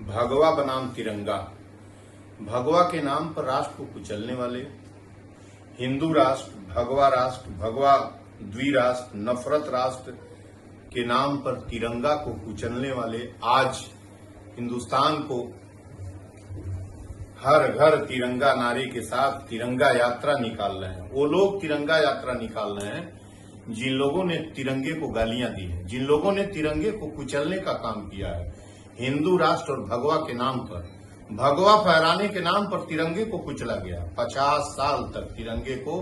भगवा बनाम तिरंगा। भगवा के नाम पर राष्ट्र को कुचलने वाले, हिंदू राष्ट्र, भगवा द्विराष्ट्र, नफरत राष्ट्र के नाम पर तिरंगा को कुचलने वाले आज हिंदुस्तान को हर घर तिरंगा नारे के साथ तिरंगा यात्रा निकाल रहे हैं। वो लोग तिरंगा यात्रा निकाल रहे हैं जिन लोगों ने तिरंगे को गालियां दी है, जिन लोगों ने तिरंगे को कुचलने का काम किया है। हिंदू राष्ट्र और भगवा के नाम पर, भगवा फहराने के नाम पर तिरंगे को कुचला गया। 50 साल तक तिरंगे को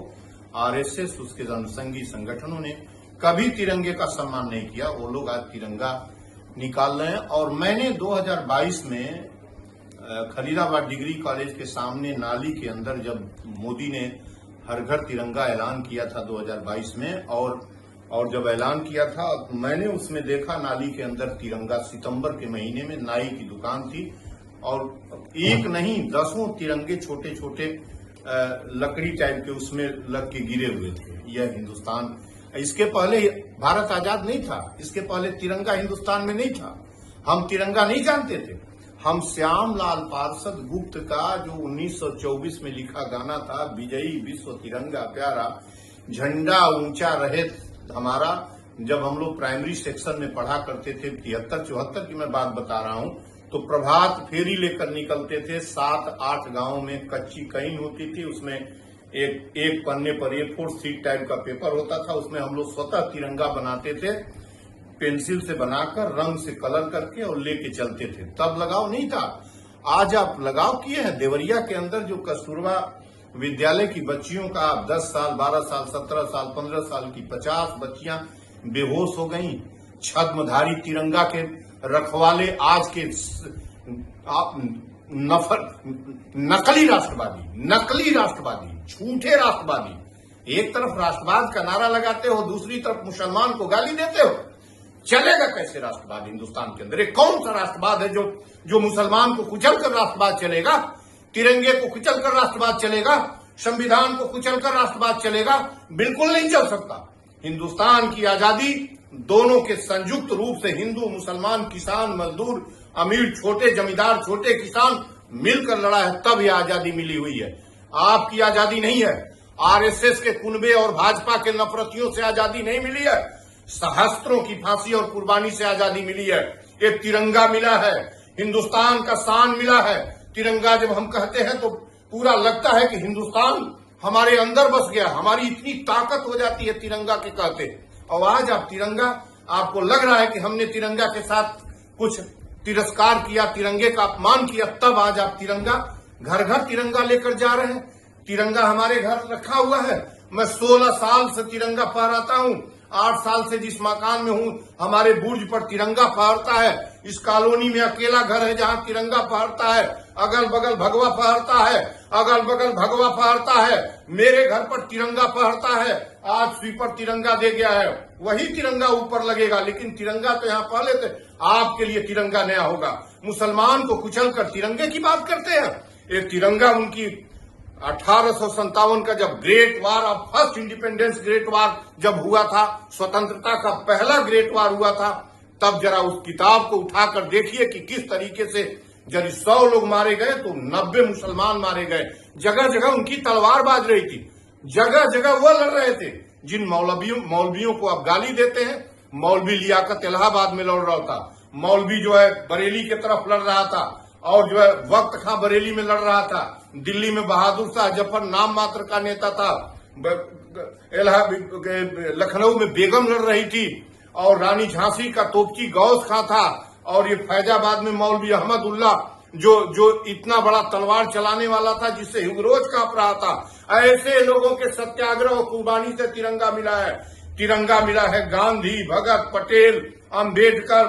आरएसएस, उसके अनुषंगी संगठनों ने कभी तिरंगे का सम्मान नहीं किया। वो लोग आज तिरंगा निकाल रहे हैं। और मैंने 2022 में खलीलाबाद डिग्री कॉलेज के सामने नाली के अंदर जब मोदी ने हर घर तिरंगा ऐलान किया था 2022 में, और जब ऐलान किया था मैंने उसमें देखा नाली के अंदर तिरंगा। सितंबर के महीने में नाई की दुकान थी और एक नहीं 10 तिरंगे छोटे छोटे लकड़ी टाइप के उसमें लग के गिरे हुए थे। यह हिंदुस्तान, इसके पहले भारत आजाद नहीं था, इसके पहले तिरंगा हिंदुस्तान में नहीं था। हम तिरंगा नहीं जानते थे। हम श्यामलाल पार्षद गुप्त का जो 1924 में लिखा गाना था, विजयी विश्व तिरंगा प्यारा, झंडा ऊंचा रहे हमारा, जब हम लोग प्राइमरी सेक्शन में पढ़ा करते थे 73-74 की मैं बात बता रहा हूं, तो प्रभात फेरी लेकर निकलते थे। 7-8 गांवों में कच्ची कईन होती थी, उसमें एक पन्ने पर A4 शीट टाइप का पेपर होता था, उसमें हम लोग स्वतः तिरंगा बनाते थे, पेंसिल से बनाकर रंग से कलर करके और लेके चलते थे। तब लगाव नहीं था। आज आप लगाव किए हैं। देवरिया के अंदर जो कस्तूरबा विद्यालय की बच्चियों का 10 साल, 12 साल, 17 साल, 15 साल की 50 बच्चियां बेहोश हो गईं। छद्मधारी तिरंगा के रखवाले आज के नकली राष्ट्रवादी, झूठे राष्ट्रवादी, एक तरफ राष्ट्रवाद का नारा लगाते हो, दूसरी तरफ मुसलमान को गाली देते हो। चलेगा कैसे राष्ट्रवाद हिंदुस्तान के अंदर? एक कौन सा राष्ट्रवाद है जो मुसलमान को कुचल कर राष्ट्रवाद चलेगा? तिरंगे को कुचल कर राष्ट्रवाद चलेगा? संविधान को कुचल कर राष्ट्रवाद चलेगा? बिल्कुल नहीं चल सकता। हिंदुस्तान की आजादी दोनों के संयुक्त रूप से, हिंदू मुसलमान, किसान मजदूर, अमीर छोटे जमींदार, छोटे किसान मिलकर लड़ा है, तब यह आजादी मिली हुई है। आपकी आजादी नहीं है। आरएसएस के कुनबे और भाजपा के नफरतियों से आजादी नहीं मिली है। सहस्त्रों की फांसी और कुर्बानी से आजादी मिली है। एक तिरंगा मिला है, हिंदुस्तान का शान मिला है। तिरंगा जब हम कहते हैं तो पूरा लगता है कि हिंदुस्तान हमारे अंदर बस गया, हमारी इतनी ताकत हो जाती है तिरंगा के कहते। और आज आप तिरंगा, आपको लग रहा है कि हमने तिरंगा के साथ कुछ तिरस्कार किया, तिरंगे का अपमान किया, तब आज आप तिरंगा, घर घर तिरंगा लेकर जा रहे हैं। तिरंगा हमारे घर रखा हुआ है। मैं 16 साल से तिरंगा फहराता हूं। 8 साल से जिस मकान में हूं, हमारे बुर्ज पर तिरंगा फहरता है। इस कॉलोनी में अकेला घर है जहां तिरंगा फहरता है। अगल बगल भगवा फहरता है, अगल बगल भगवा फहरता है। मेरे घर पर तिरंगा फहरता है। आज स्वीपर तिरंगा दे गया है, वही तिरंगा ऊपर लगेगा, लेकिन तिरंगा तो यहाँ पहले थे। आपके लिए तिरंगा नया होगा। मुसलमान को कुचल कर तिरंगे की बात करते हैं। एक तिरंगा उनकी 1857 का जब great war of first independence great war जब हुआ था, स्वतंत्रता का पहला ग्रेट वार हुआ था, तब जरा उस किताब को उठाकर देखिए कि किस तरीके से जब 100 लोग मारे गए तो 90 मुसलमान मारे गए। जगह जगह उनकी तलवार बाज रही थी, जगह जगह वो लड़ रहे थे। जिन मौलवियों को आप गाली देते हैं, मौलवी लियाकत इलाहाबाद में लड़ रहा था, मौलवी जो है बरेली की तरफ लड़ रहा था, और जो है वक्त खां बरेली में लड़ रहा था। दिल्ली में बहादुर शाह जफर नाम मात्र का नेता था। लखनऊ में बेगम लड़ रही थी, और रानी झांसी का तोपची गौस खां था, और ये फैजाबाद में मौलवी अहमदुल्ला जो इतना बड़ा तलवार चलाने वाला था जिससे हिंगरोज कांप रहा था। ऐसे लोगों के सत्याग्रह और कुर्बानी से तिरंगा मिला है। तिरंगा मिला है गांधी, भगत, पटेल, अंबेडकर,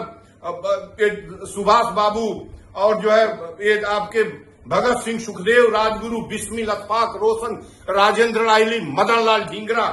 सुभाष बाबू, और जो है ये आपके भगत सिंह, सुखदेव, राजगुरु, बिस्मिल, अखफाक, रोशन, राजेंद्र रायली, मदन लाल ढींगरा,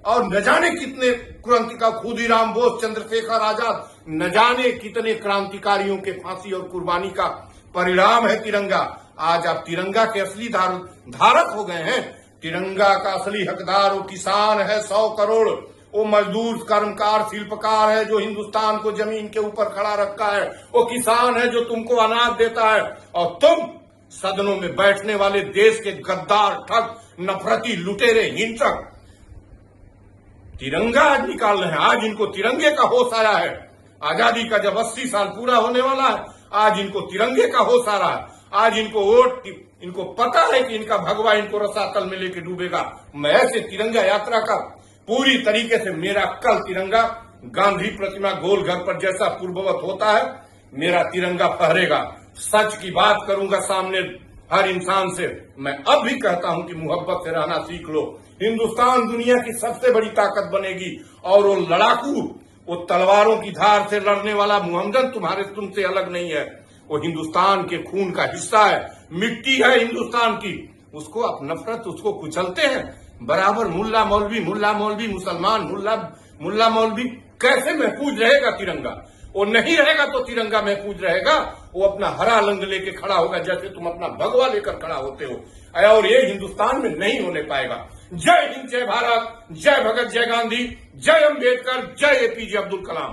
और न जाने कितने क्रांतिकारी, खुदीराम बोस, चंद्रशेखर आजाद, न जाने कितने क्रांतिकारियों के फांसी और कुर्बानी का परिणाम है तिरंगा। आज आप तिरंगा के असली धारक हो गए हैं। तिरंगा का असली हकदार वो किसान है 100 करोड़, वो मजदूर, कर्मकार, शिल्पकार है जो हिंदुस्तान को जमीन के ऊपर खड़ा रखा है, वो किसान है जो तुमको अनाज देता है, और तुम सदनों में बैठने वाले देश के गद्दार, ठग, नफरती, लुटेरे, हिंसक तिरंगा आज निकाल रहे हैं। आज इनको तिरंगे का होश आया है। आजादी का जब 80 साल पूरा होने वाला है, आज इनको तिरंगे का होश आ रहा है। आज इनको वोट, इनको पता है कि इनका भगवा इनको रसातल में लेके डूबेगा। मैं ऐसे तिरंगा यात्रा का पूरी तरीके से, मेरा कल तिरंगा गांधी प्रतिमा गोल घर पर जैसा पूर्ववत होता है, मेरा तिरंगा फहरेगा। सच की बात करूंगा सामने हर इंसान से। मैं अब भी कहता हूं कि मोहब्बत से रहना सीख लो। हिंदुस्तान दुनिया की सबसे बड़ी ताकत बनेगी, और वो लड़ाकू, वो तलवारों की धार से लड़ने वाला मुहम्मदन तुमसे अलग नहीं है। वो हिंदुस्तान के खून का हिस्सा है, मिट्टी है हिंदुस्तान की। उसको आप नफरत, उसको कुचलते हैं बराबर। मुल्ला मौलवी, मुसलमान, मुल्ला मौलवी, कैसे महफूज रहेगा तिरंगा? वो नहीं रहेगा तो तिरंगा महफूज रहेगा। वो अपना हरा रंग लेके खड़ा होगा जैसे तुम अपना भगवा लेकर खड़ा होते हो, और ये हिंदुस्तान में नहीं होने पाएगा। जय हिंद, जय भारत, जय भगत, जय गांधी, जय अम्बेडकर, जय एपीजे अब्दुल कलाम।